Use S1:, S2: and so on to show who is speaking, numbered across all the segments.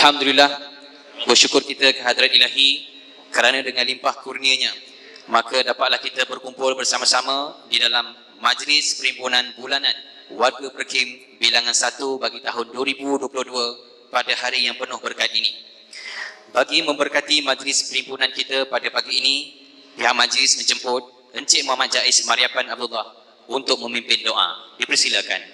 S1: Alhamdulillah, bersyukur kita kehadrat ilahi kerana dengan limpah kurnianya maka dapatlah kita berkumpul bersama-sama di dalam majlis perhimpunan bulanan Warga Perkim bilangan 1 bagi tahun 2022 pada hari yang penuh berkat ini. Bagi memberkati majlis perhimpunan kita pada pagi ini, pihak majlis menjemput Encik Muhammad Jais Mariapan Abdullah untuk memimpin doa. Dipersilakan.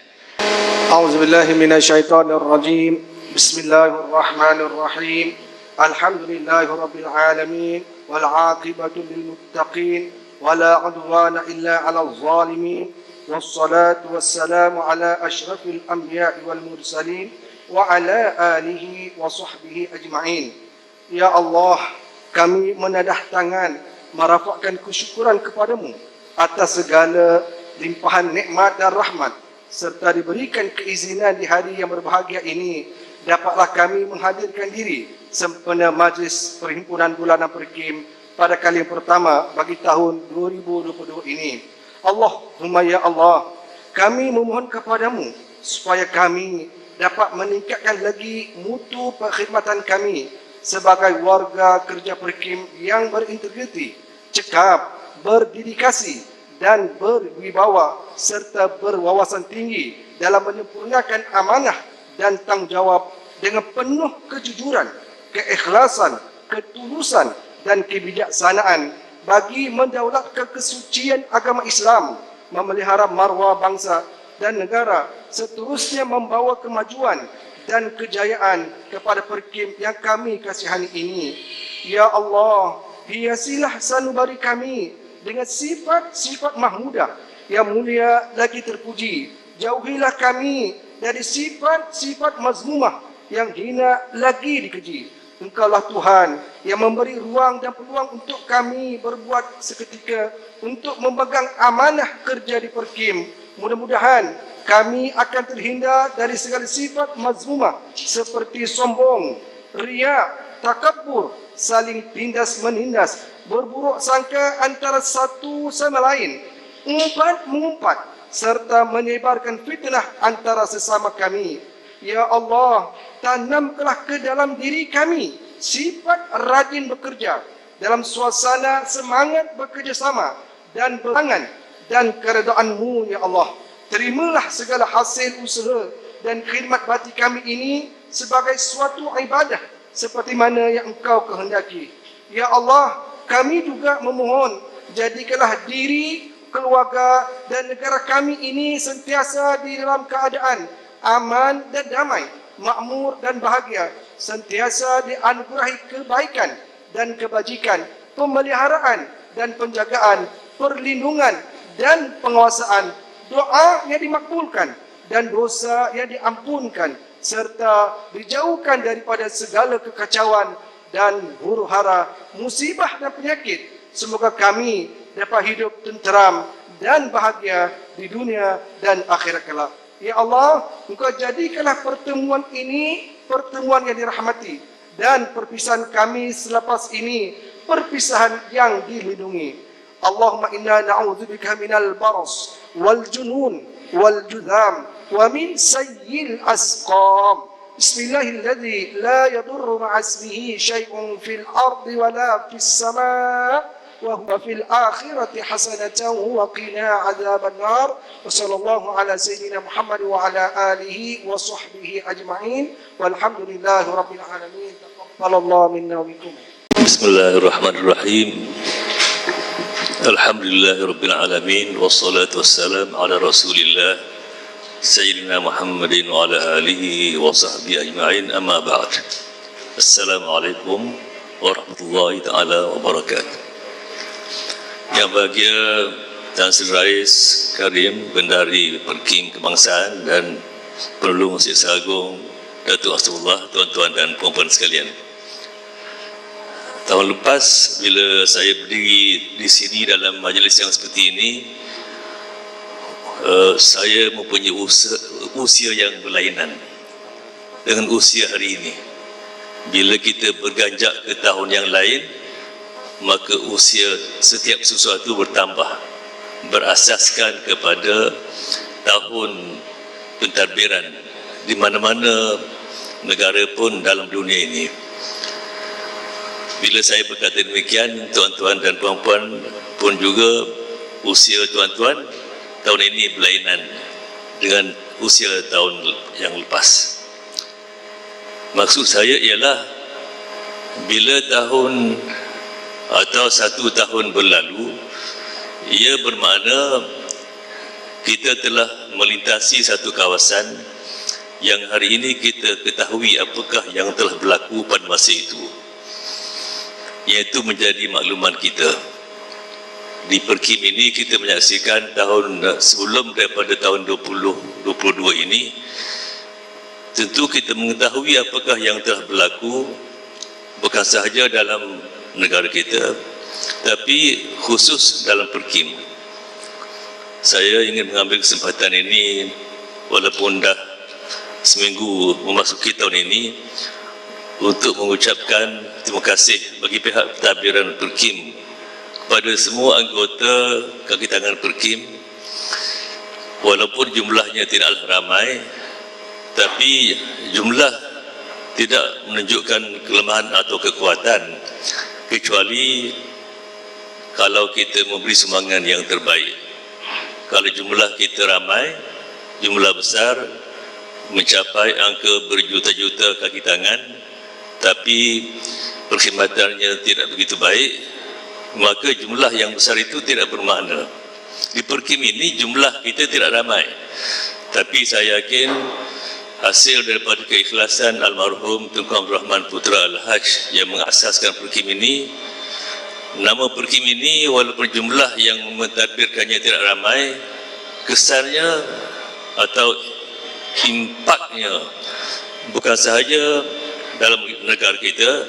S2: A'udzubillahi minasyaitonirrajim. Bismillahirrahmanirrahim. Alhamdulillahi rabbil alamin wal 'aqibatu lil muttaqin wala 'udwana illa 'alal zalimin. Wassalatu wassalamu ala asyrafil anbiya'i wal mursalin wa ala alihi wa sahbihi ajma'in. Ya Allah, kami menadah tangan merafakkan kesyukuran kepadamu atas segala limpahan nikmat dan rahmat serta diberikan keizinan di hari yang berbahagia ini dapatlah kami menghadirkan diri sempena majlis perhimpunan bulanan Perkim pada kali yang pertama bagi tahun 2022 ini. Allahumma ya Allah, kami memohon kepadamu supaya kami dapat meningkatkan lagi mutu perkhidmatan kami sebagai warga kerja Perkim yang berintegriti, cekap, berdedikasi dan berwibawa serta berwawasan tinggi dalam menyempurnakan amanah dan tanggungjawab dengan penuh kejujuran, keikhlasan, ketulusan dan kebijaksanaan bagi mendaulatkan kesucian agama Islam, memelihara maruah bangsa dan negara, seterusnya membawa kemajuan dan kejayaan kepada Perkim yang kami kasihani ini. Ya Allah, hiasilah sanubari kami dengan sifat-sifat mahmudah yang mulia lagi terpuji. Jauhilah kami dari sifat-sifat mazmumah yang hina lagi dikeji. Engkaulah Tuhan yang memberi ruang dan peluang untuk kami berbuat seketika untuk memegang amanah kerja di Perkim. Mudah-mudahan kami akan terhindar dari segala sifat mazmumah seperti sombong, riak, takabur, saling tindas menindas, berburuk sangka antara satu sama lain, umpat-mengumpat serta menyebarkan fitnah antara sesama kami. Ya Allah, tanamkanlah ke dalam diri kami sifat rajin bekerja dalam suasana semangat bekerjasama dan bertangan dan keredaan-Mu ya Allah. Terimalah segala hasil usaha dan khidmat bakti kami ini sebagai suatu ibadah seperti mana yang Engkau kehendaki. Ya Allah, kami juga memohon jadikanlah diri, keluarga dan negara kami ini sentiasa di dalam keadaan aman dan damai, makmur dan bahagia, sentiasa dianugerahi kebaikan dan kebajikan, pemeliharaan dan penjagaan, perlindungan dan penguasaan, doa yang dimakbulkan dan dosa yang diampunkan, serta dijauhkan daripada segala kekacauan dan huru-hara, musibah dan penyakit. Semoga kami dapat hidup tenteram dan bahagia di dunia dan akhirat kelak. Ya Allah, Engkau jadikanlah pertemuan ini pertemuan yang dirahmati dan perpisahan kami selepas ini perpisahan yang dilindungi. Allahumma inna na'udzubika minal baras wal junun wal judham wa min sayyil asqam. Bismillahilladzi la yadurru ma'asmihi syai'un fil ardi wa la fis sama' wa huwa fil akhirati hasanatan wa qina adzaban nar. Wa sallallahu ala sayyidina Muhammad wa ala alihi wa sahbihi ajma'in. Walhamdulillahi rabbil alamin. Taqabbalallahu minna wa minkum.
S3: Bismillahirrahmanirrahim. Alhamdulillahirabbil alamin wassalatu wassalamu ala Rasulillah Sayyidina Muhammadin wa ala alihi wa sahbihi ajma'in, amma ba'd. Assalamualaikum warahmatullahi taala wabarakatuh. Yang bahagia Tan Sri Rais Karim Bendahari Perkim Kebangsaan dan Penghulu Masjid Agung Datuk Asrullah, tuan-tuan dan puan-puan sekalian. Tahun lepas bila saya berdiri di sini dalam majlis yang seperti ini, saya mempunyai usia yang berlainan dengan usia hari ini. Bila kita berganjak ke tahun yang lain, maka usia setiap sesuatu bertambah berasaskan kepada tahun pentadbiran, di mana-mana negara pun dalam dunia ini. Bila saya berkata demikian, tuan-tuan dan puan-puan pun juga usia tuan-tuan tahun ini berlainan dengan usia tahun yang lepas. Maksud saya ialah bila tahun atau 1 tahun berlalu, ia bermakna kita telah melintasi satu kawasan yang hari ini kita ketahui apakah yang telah berlaku pada masa itu, iaitu menjadi makluman kita. Di Perkim ini kita menyaksikan tahun sebelum daripada tahun 2022 ini, tentu kita mengetahui apakah yang telah berlaku bukan sahaja dalam negara kita, tapi khusus dalam Perkim. Saya ingin mengambil kesempatan ini, walaupun dah seminggu memasuki tahun ini, untuk mengucapkan terima kasih bagi pihak pentadbiran Perkim kepada semua anggota kaki tangan Perkim. Walaupun jumlahnya tidaklah ramai, tapi jumlah tidak menunjukkan kelemahan atau kekuatan, kecuali kalau kita memberi sumbangan yang terbaik. Kalau jumlah kita ramai, jumlah besar, mencapai angka berjuta-juta kaki tangan, tapi perkhidmatannya tidak begitu baik, maka jumlah yang besar itu tidak bermakna. Di Perkim ini jumlah kita tidak ramai, tapi saya yakin hasil daripada keikhlasan almarhum Tunku Abdul Rahman Putra Al-Haj yang mengasaskan Perkim ini, nama Perkim ini walaupun jumlah yang mentadbirkannya tidak ramai, kesannya atau impaknya bukan sahaja dalam negara kita,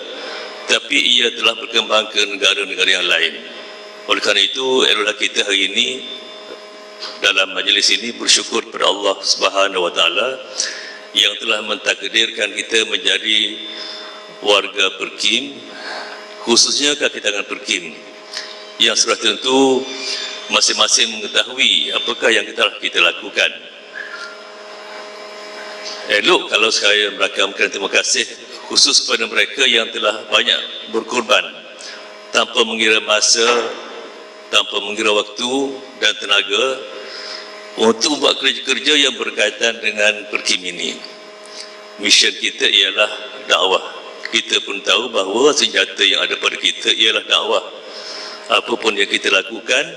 S3: tapi ia telah berkembang ke negara-negara yang lain. Oleh kerana itu, erolah kita hari ini dalam majlis ini bersyukur kepada Allah Subhanahu Wa Taala yang telah mentakdirkan kita menjadi warga Perkim, khususnya kaki tangan Perkim, yang sudah tentu masing-masing mengetahui apakah yang kita lakukan. Elok kalau saya merakamkan terima kasih khusus kepada mereka yang telah banyak berkorban tanpa mengira masa, tanpa mengira waktu dan tenaga untuk membuat kerja-kerja yang berkaitan dengan Perkim ini. Mission kita ialah dakwah. Kita pun tahu bahawa senjata yang ada pada kita ialah dakwah. Apapun yang kita lakukan,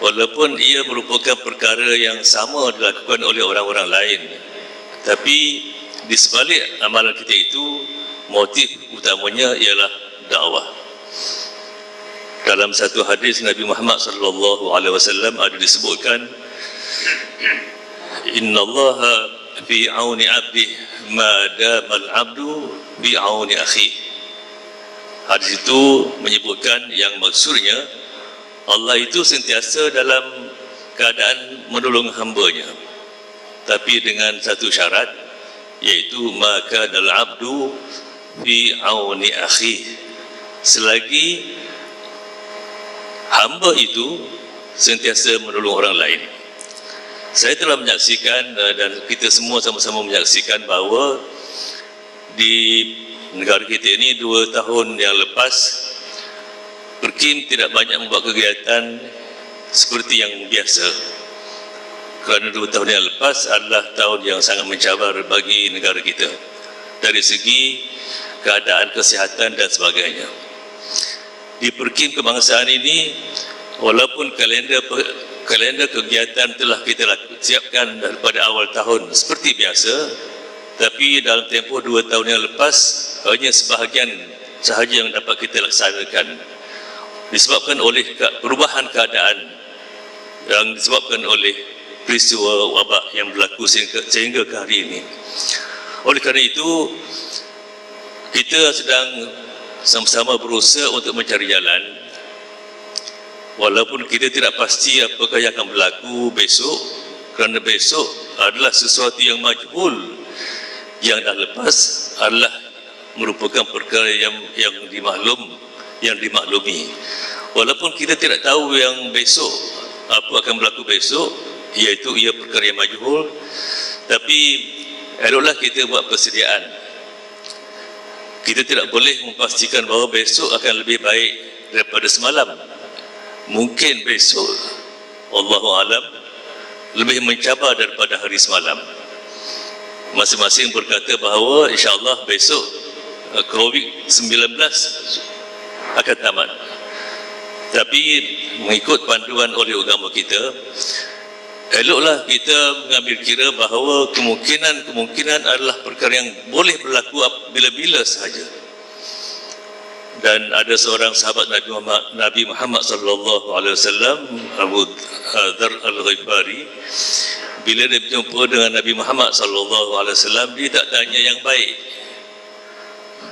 S3: walaupun ia merupakan perkara yang sama dilakukan oleh orang-orang lain, tapi di sebalik amalan kita itu, motif utamanya ialah dakwah. Dalam satu hadis Nabi Muhammad SAW ada disebutkan, Innallaha fi auni abdi ma damal abdu bi auni akhi. Hadis itu menyebutkan yang maksudnya Allah itu sentiasa dalam keadaan menolong hambanya, tapi dengan satu syarat, iaitu maka dal abdu fi auni akhi, selagi hamba itu sentiasa menolong orang lain. Saya telah menyaksikan dan kita semua sama-sama menyaksikan bahawa di negara kita ini 2 tahun yang lepas, Perkim tidak banyak membuat kegiatan seperti yang biasa, kerana 2 tahun yang lepas adalah tahun yang sangat mencabar bagi negara kita dari segi keadaan kesihatan dan sebagainya. Di Perkim kebangsaan ini, walaupun kalender kegiatan telah kita siapkan daripada awal tahun seperti biasa, tapi dalam tempoh 2 tahun yang lepas hanya sebahagian sahaja yang dapat kita laksanakan, disebabkan oleh perubahan keadaan yang disebabkan oleh peristiwa wabak yang berlaku sehingga ke hari ini. Oleh kerana itu, kita sedang sama-sama berusaha untuk mencari jalan, walaupun kita tidak pasti apakah yang akan berlaku besok, kerana besok adalah sesuatu yang majhul. Yang dah lepas adalah merupakan perkara yang dimaklumi. Walaupun kita tidak tahu yang besok, apa akan berlaku besok, iaitu ia perkara yang majhul, tapi eloklah kita buat persediaan. Kita tidak boleh memastikan bahawa besok akan lebih baik daripada semalam. Mungkin besok, Allahu alam, lebih mencabar daripada hari semalam. Masing-masing berkata bahawa insya-Allah besok COVID-19 akan tamat. Tapi mengikut panduan oleh agama kita, eloklah kita mengambil kira bahawa kemungkinan adalah perkara yang boleh berlaku bila-bila sahaja. Dan ada seorang sahabat Nabi Muhammad sallallahu alaihi wasallam, Abu Dzar Al-Ghifari, bila dia berjumpa dengan Nabi Muhammad sallallahu alaihi wasallam, dia tak tanya yang baik,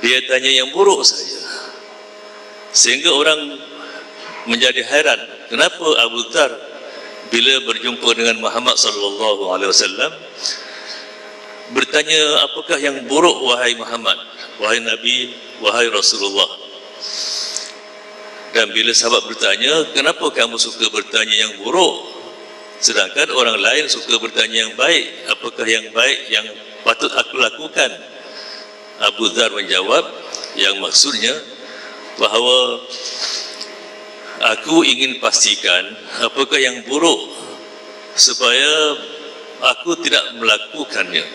S3: dia tanya yang buruk saja. Sehingga orang menjadi hairan, kenapa Abu Dzar bila berjumpa dengan Muhammad sallallahu alaihi wasallam bertanya, apakah yang buruk wahai Muhammad, wahai Nabi, wahai Rasulullah? Dan bila sahabat bertanya, kenapa kamu suka bertanya yang buruk sedangkan orang lain suka bertanya yang baik? Apakah yang baik yang patut aku lakukan? Abu Dzar menjawab, yang maksudnya bahawa aku ingin pastikan apakah yang buruk supaya aku tidak melakukannya.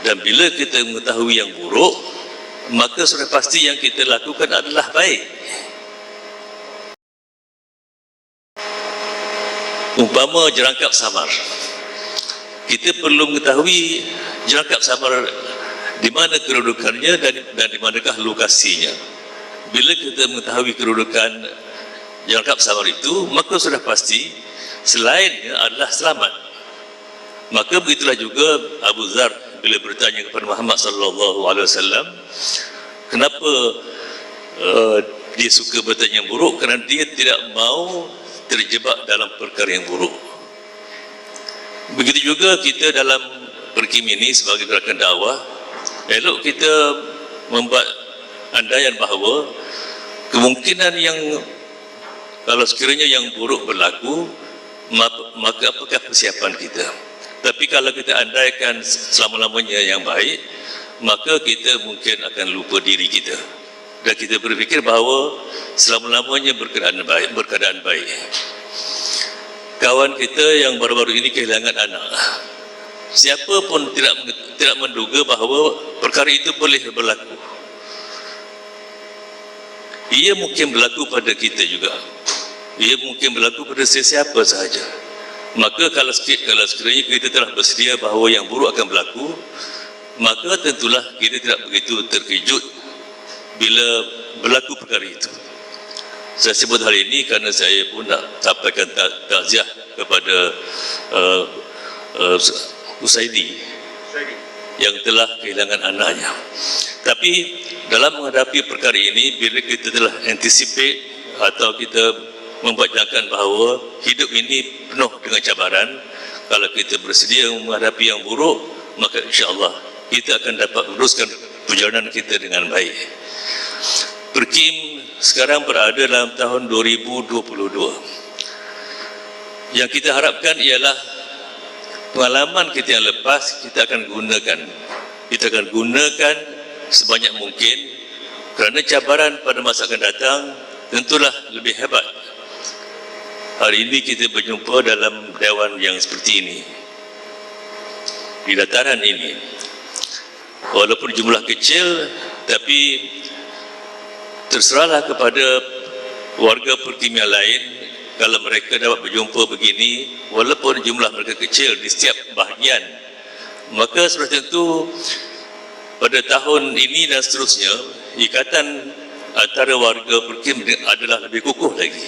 S3: Dan bila kita mengetahui yang buruk, maka sudah pasti yang kita lakukan adalah baik. Umpama jerangkap samar, kita perlu mengetahui jerangkap samar di mana kedudukannya dan di manakah lokasinya. Bila kita mengetahui kedudukan jerangkap samar itu, maka sudah pasti selainnya adalah selamat. Maka begitulah juga Abu Dzar bila bertanya kepada Muhammad sallallahu alaihi wasallam, kenapa dia suka bertanya yang buruk? Kerana dia tidak mau terjebak dalam perkara yang buruk. Begitu juga kita dalam perkim ini sebagai gerakan dakwah, elok kita membuat andaian bahawa kemungkinan yang kalau sekiranya yang buruk berlaku, maka apakah persiapan kita? Tapi kalau kita andaikan selama-lamanya yang baik, maka kita mungkin akan lupa diri kita. Dan kita berfikir bahawa selama-lamanya berkeadaan baik. Kawan kita yang baru-baru ini kehilangan anak, siapa pun tidak menduga bahawa perkara itu boleh berlaku. Ia mungkin berlaku pada kita juga. Ia mungkin berlaku pada sesiapa sahaja. Maka kalau sekiranya kita telah bersedia bahawa yang buruk akan berlaku, maka tentulah kita tidak begitu terkejut bila berlaku perkara itu. Saya sebut hal ini kerana saya pun nak sampaikan takziah kepada Usaidi yang telah kehilangan anaknya. Tapi dalam menghadapi perkara ini, bila kita telah anticipate atau kita membayangkan bahawa hidup ini penuh dengan cabaran, kalau kita bersedia menghadapi yang buruk, maka insya-Allah kita akan dapat meneruskan perjalanan kita dengan baik. Perkim sekarang berada dalam tahun 2022. Yang kita harapkan ialah pengalaman kita yang lepas kita akan gunakan. Kita akan gunakan sebanyak mungkin, kerana cabaran pada masa akan datang tentulah lebih hebat. Hari ini kita berjumpa dalam dewan yang seperti ini, di dataran ini. Walaupun jumlah kecil, tapi terserahlah kepada warga perkim yang lain kalau mereka dapat berjumpa begini, walaupun jumlah mereka kecil di setiap bahagian. Maka sudah tentu pada tahun ini dan seterusnya, ikatan antara warga perkim adalah lebih kukuh lagi.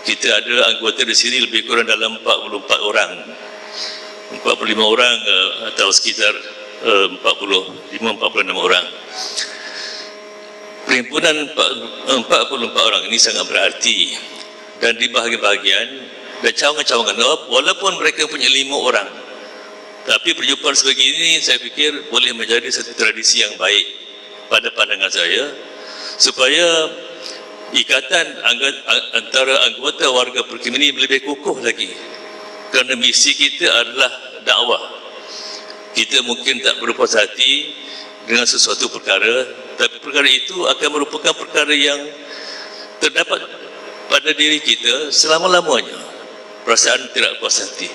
S3: Kita ada anggota di sini lebih kurang dalam 44 orang, 45 orang atau sekitar 45-46 orang. Perhimpunan 44 orang ini sangat berarti, dan di bahagian-bahagian dan cawangan-cawangan walaupun mereka punya 5 orang, tapi perjumpaan sebegini saya fikir boleh menjadi satu tradisi yang baik pada pandangan saya, supaya ikatan antara anggota warga perkim ini lebih kukuh lagi, kerana misi kita adalah dakwah. kita mungkin tak berpuas hati dengan sesuatu perkara, tapi perkara itu akan merupakan perkara yang terdapat pada diri kita selama-lamanya. Perasaan tidak puas hati,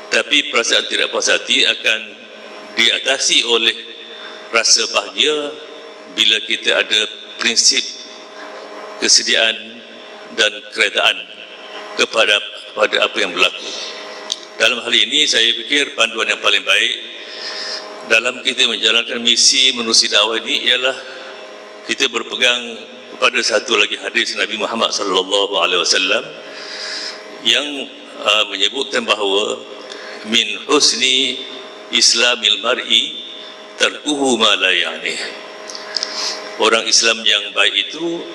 S3: tapi perasaan tidak puas hati akan diatasi oleh rasa bahagia bila kita ada prinsip kesediaan dan keredaan kepada apa yang berlaku. Dalam hal ini saya fikir panduan yang paling baik dalam kita menjalankan misi menerusi dakwah ini ialah kita berpegang kepada satu lagi hadis Nabi Muhammad sallallahu alaihi wasallam yang menyebutkan bahawa min husni islamil mar'i tarkuhu ma la ya'nih. Orang Islam yang baik itu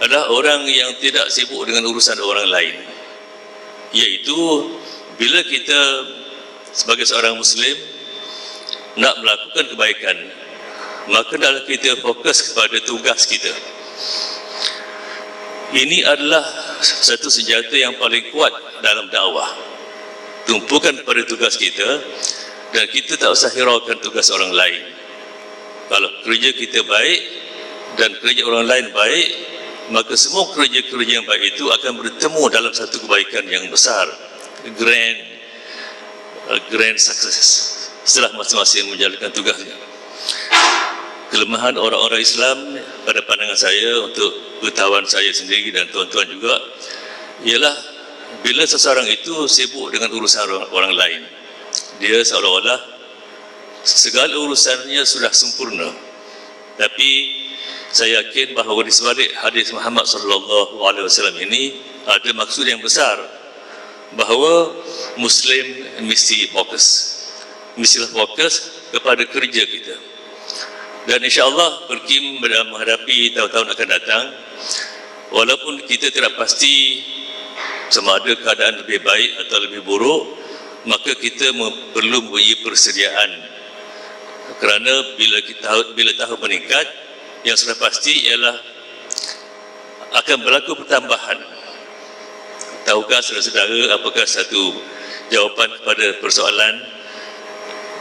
S3: adalah orang yang tidak sibuk dengan urusan orang lain, iaitu bila kita sebagai seorang Muslim nak melakukan kebaikan, maka adalah kita fokus kepada tugas kita. Ini adalah satu senjata yang paling kuat dalam dakwah. Tumpukan pada tugas kita dan kita tak usah hiraukan tugas orang lain. Kalau kerja kita baik dan kerja orang lain baik, maka semua kerja-kerja yang baik itu akan bertemu dalam satu kebaikan yang besar, grand success setelah masing-masing menjalankan tugasnya. Kelemahan orang-orang Islam pada pandangan saya, untuk pengetahuan saya sendiri dan tuan-tuan juga, ialah bila seseorang itu sibuk dengan urusan orang lain, dia seolah-olah segala urusannya sudah sempurna. Tapi saya yakin bahawa di sebalik hadis Muhammad sallallahu alaihi wasallam ini ada maksud yang besar, bahawa Muslim mesti fokus kepada kerja kita. Dan insya-Allah Perkim menghadapi tahun-tahun akan datang, walaupun kita tidak pasti sama ada keadaan lebih baik atau lebih buruk, maka kita perlu mempunyai persediaan. Kerana bila tahun meningkat, yang sudah pasti ialah akan berlaku pertambahan. Tahukah saudara-saudara apakah satu jawapan kepada persoalan,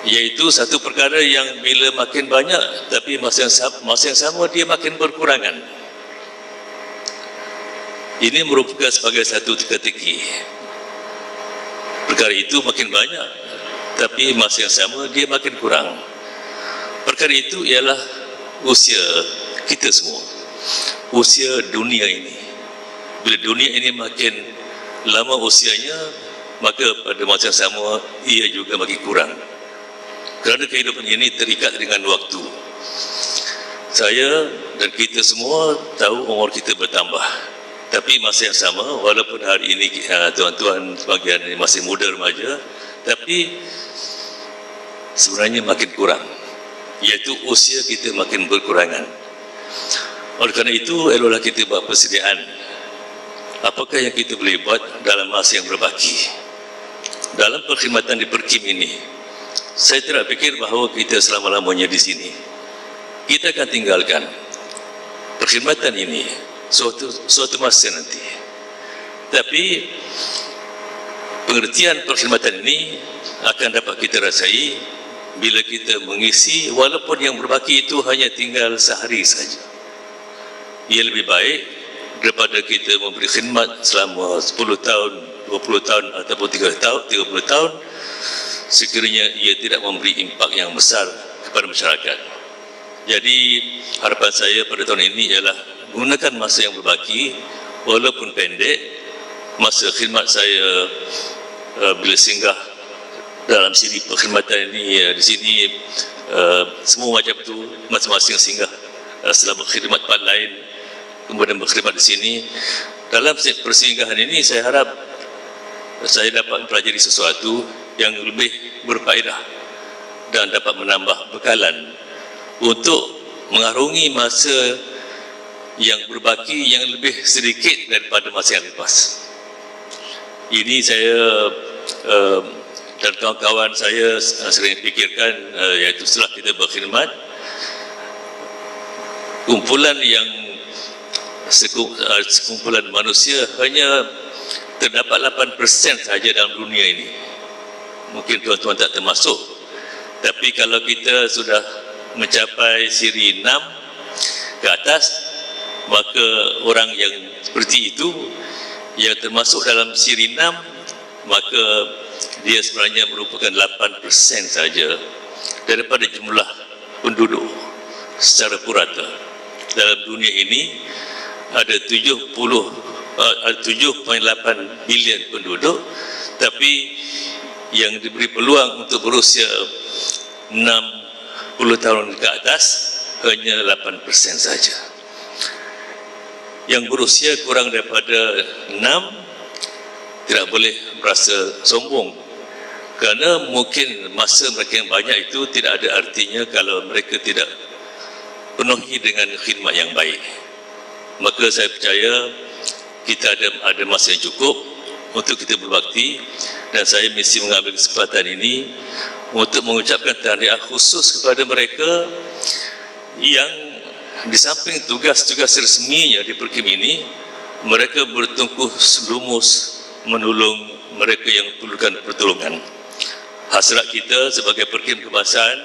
S3: iaitu satu perkara yang bila makin banyak tapi masa yang sama dia makin berkurangan. Ini merupakan sebagai satu teka-teki. Perkara itu makin banyak tapi masa yang sama dia makin kurang. Perkara itu ialah usia kita semua, usia dunia ini. Bila dunia ini makin lama usianya, maka pada masa yang sama ia juga makin kurang. Kerana kehidupan ini terikat dengan waktu. Saya dan kita semua tahu umur kita bertambah, tapi masa yang sama, walaupun hari ini tuan-tuan sebagian masih muda remaja, tapi sebenarnya makin kurang, iaitu usia kita makin berkurangan. Oleh kerana itu, eloklah kita buat persediaan. Apakah yang kita boleh buat dalam masa yang berbaki? Dalam perkhidmatan di Perkim ini, saya tidak fikir bahawa kita selama-lamanya di sini. Kita akan tinggalkan perkhidmatan ini suatu masa nanti. Tapi pengertian perkhidmatan ini akan dapat kita rasai bila kita mengisi, walaupun yang berbaki itu hanya tinggal sehari saja. Ia lebih baik daripada kita memberi khidmat selama 10 tahun, 20 tahun ataupun 30 tahun, sekiranya ia tidak memberi impak yang besar kepada masyarakat. Jadi harapan saya pada tahun ini ialah gunakan masa yang berbaki, walaupun pendek. Masa khidmat saya bila singgah dalam siri perkhidmatan ini, di sini semua macam tu, masing-masing singgah setelah berkhidmat tempat lain, kemudian berkhidmat di sini. Dalam persinggahan ini saya harap saya dapat mempelajari sesuatu yang lebih berfaedah dan dapat menambah bekalan untuk mengarungi masa yang berbaki yang lebih sedikit daripada masa yang lepas. Ini saya dan kawan-kawan saya sering fikirkan, iaitu setelah kita berkhidmat, kumpulan yang sekumpulan manusia hanya terdapat 8% sahaja dalam dunia ini. Mungkin tuan-tuan tak termasuk, Tapi kalau kita sudah mencapai siri 6 ke atas, maka orang yang seperti itu yang termasuk dalam siri 6, maka dia sebenarnya merupakan 8% saja daripada jumlah penduduk secara purata. Dalam dunia ini ada 7.8 bilion penduduk, tapi yang diberi peluang untuk berusia 60 tahun ke atas hanya 8% saja. Yang berusia kurang daripada 6 tidak boleh merasa sombong, kerana mungkin masa mereka yang banyak itu tidak ada artinya kalau mereka tidak penuhi dengan khidmat yang baik. Maka saya percaya kita ada masa yang cukup untuk kita berbakti, dan saya mesti mengambil kesempatan ini untuk mengucapkan tahniah khusus kepada mereka yang di samping tugas-tugas resminya di Perkim ini, mereka bertungkus lumus menolong mereka yang perlukan pertolongan. Hasrat kita sebagai Perkim Kebangsaan,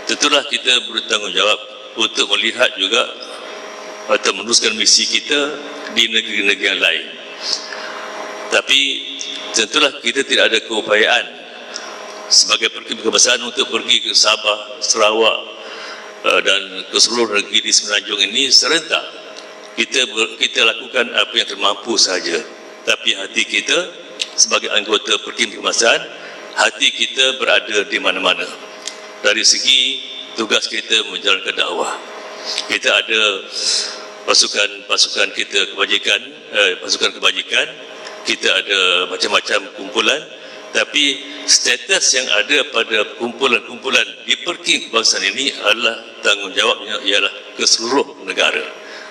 S3: tentulah kita bertanggungjawab untuk melihat juga atau meneruskan misi kita di negeri-negeri yang lain. Tapi tentulah kita tidak ada keupayaan sebagai Perkim Kebangsaan untuk pergi ke Sabah, Sarawak dan ke seluruh negeri di Semenanjung ini serentak. Kita lakukan apa yang termampu saja. Tapi hati kita sebagai anggota Perkim Kebangsaan, hati kita berada di mana-mana. Dari segi tugas kita menjalankan dakwah, kita ada pasukan kita kebajikan, pasukan kebajikan, kita ada macam-macam kumpulan, tapi status yang ada pada kumpulan-kumpulan di Perkim Kebangsaan ini adalah tanggungjawabnya ialah ke seluruh negara,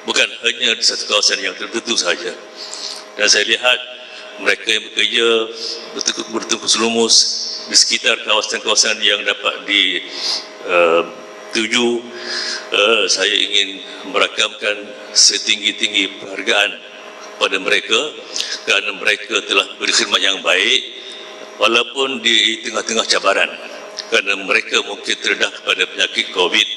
S3: bukan hanya di satu kawasan yang tertentu saja. Dan saya lihat mereka yang bekerja bertungkus lumus di sekitar kawasan-kawasan yang dapat dituju. Saya ingin merakamkan setinggi-tinggi penghargaan pada mereka kerana mereka telah berkhidmat yang baik walaupun di tengah-tengah cabaran, kerana mereka mungkin terdedah kepada penyakit COVID,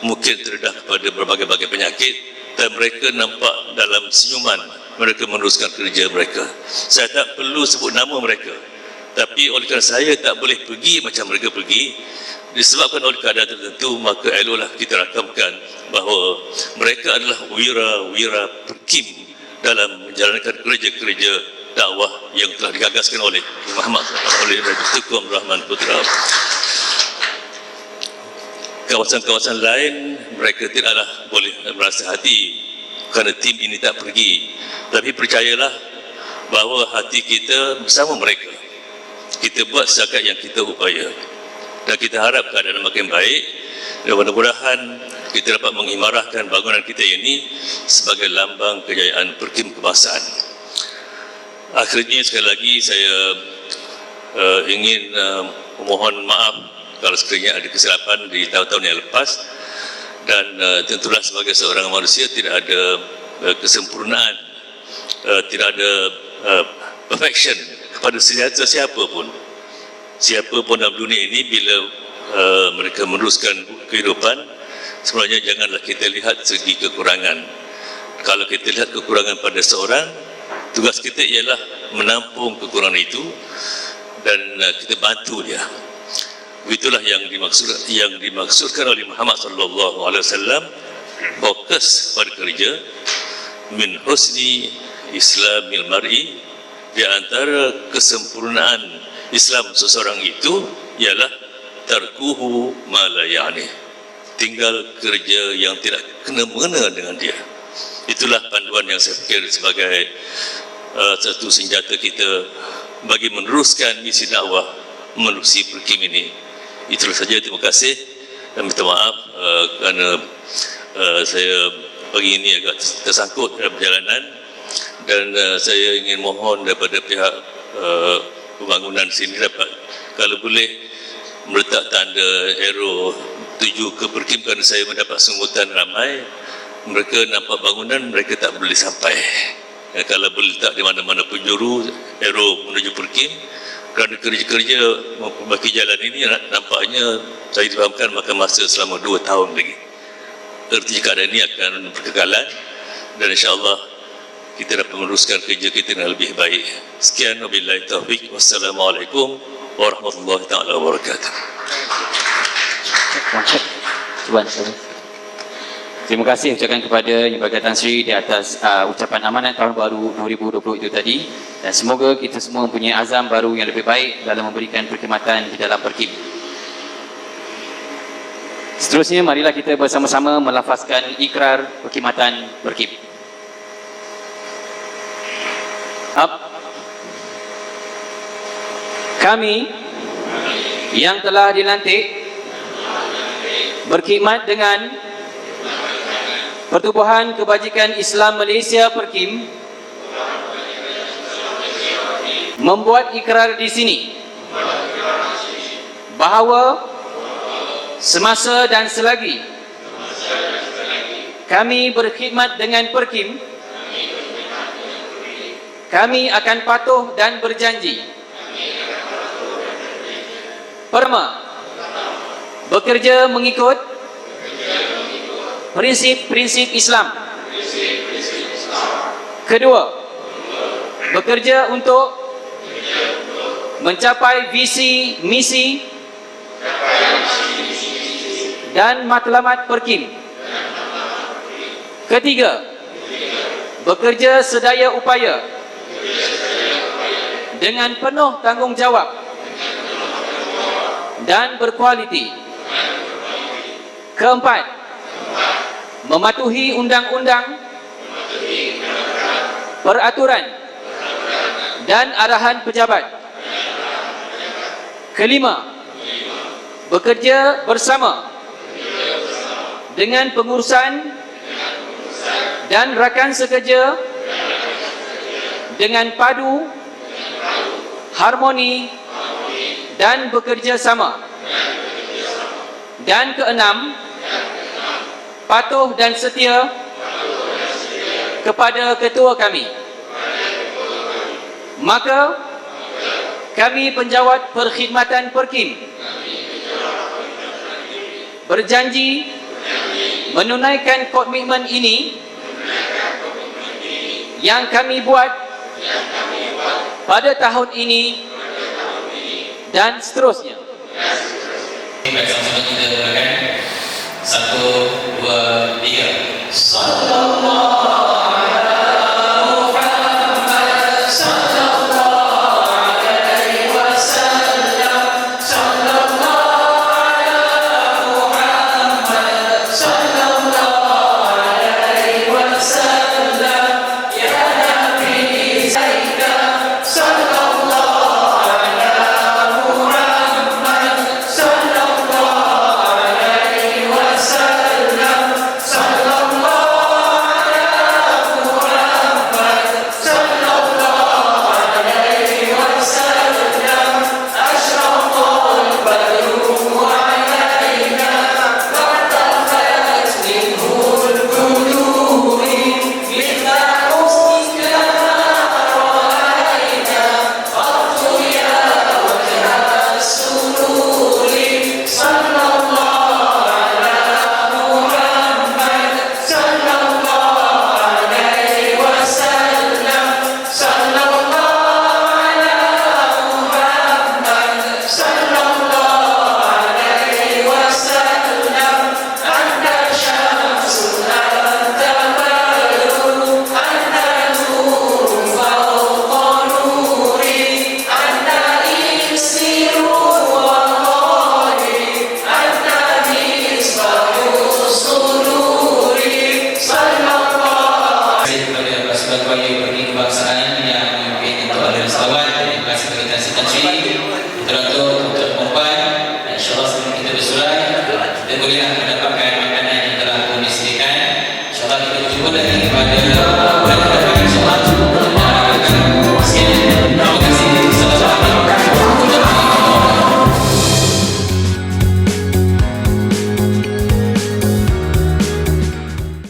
S3: mungkin terdedah kepada berbagai-bagai penyakit, dan mereka nampak dalam senyuman mereka meneruskan kerja mereka. Saya tak perlu sebut nama mereka, tapi oleh kerana saya tak boleh pergi macam mereka pergi, disebabkan oleh keadaan tertentu, maka eloklah kita rakamkan bahawa mereka adalah wira-wira Perkim dalam menjalankan kerja-kerja dakwah yang telah digagaskan oleh Muhammad oleh Dr. Rahman Putra. Kawasan-kawasan lain mereka tidaklah boleh merasa hati kerana tim ini tak pergi, tapi percayalah bahawa hati kita bersama mereka. Kita buat setakat yang kita upaya, dan kita harap keadaan makin baik, dan mudah-mudahan kita dapat mengimarahkan bangunan kita ini sebagai lambang kejayaan Perkim Kebangsaan. Akhirnya sekali lagi saya ingin memohon maaf kalau sekiranya ada kesilapan di tahun-tahun yang lepas, dan tentulah sebagai seorang manusia tidak ada kesempurnaan, tidak ada perfection kepada siapa pun. Siapa pun dalam dunia ini, bila mereka meneruskan kehidupan, sebenarnya janganlah kita lihat segi kekurangan. Kalau kita lihat kekurangan pada seorang, tugas kita ialah menampung kekurangan itu dan kita bantu dia. Itulah yang dimaksudkan oleh Muhammad sallallahu alaihi wasallam, fokus pada kerja. Min husni islamil mar'i, di antara kesempurnaan Islam seseorang itu ialah tarkuhu ma la ya'ni, tinggal kerja yang tidak kena-mengena dengan dia. Itulah panduan yang saya fikir sebagai satu senjata kita bagi meneruskan misi dakwah menerusi Perkim ini. Itulah saja, terima kasih dan minta maaf kerana saya pagi ini agak tersangkut dalam perjalanan, dan saya ingin mohon daripada pihak pembangunan sini dapat kalau boleh meletak tanda arrow tuju ke Perkim, kerana saya mendapat sambutan ramai. Mereka nampak bangunan, mereka tak boleh sampai. Kalau boleh letak di mana-mana penjuru arrow menuju Perkim, kerana kerja-kerja memperbaiki jalan ini nampaknya saya difahamkan makan masa selama 2 tahun lagi. Erti keadaan ini akan berkekalan dan insyaAllah kita dapat meneruskan kerja kita dengan lebih baik. Sekian, wabillahi taufiq. Wassalamualaikum warahmatullahi taala wabarakatuh.
S1: Terima kasih ucapkan kepada Yang Berhormat Tan Sri di atas ucapan amanat tahun baru 2020 itu tadi, dan semoga kita semua mempunyai azam baru yang lebih baik dalam memberikan perkhidmatan di dalam perkhidmat. Seterusnya marilah kita bersama-sama melafazkan ikrar perkhidmatan perkhidmat. Kami yang telah dilantik berkhidmat dengan Pertubuhan Kebajikan Islam Malaysia Perkim membuat ikrar di sini bahawa semasa dan selagi kami berkhidmat dengan Perkim, kami akan patuh dan berjanji pertama, bekerja mengikut prinsip-prinsip Islam. Kedua, bekerja untuk mencapai visi, misi dan matlamat Perkim. Ketiga, bekerja sedaya upaya dengan penuh tanggungjawab dan berkualiti. Keempat, mematuhi undang-undang, peraturan dan arahan pejabat. Kelima, bekerja bersama dengan pengurusan dan rakan sekerja dengan padu, harmoni dan bekerja sama. Dan keenam, patuh dan setia kepada ketua kami. Maka kami penjawat perkhidmatan Perkim berjanji menunaikan komitmen ini yang kami buat pada tahun ini dan seterusnya.
S4: Bersama kita doakan 1, 2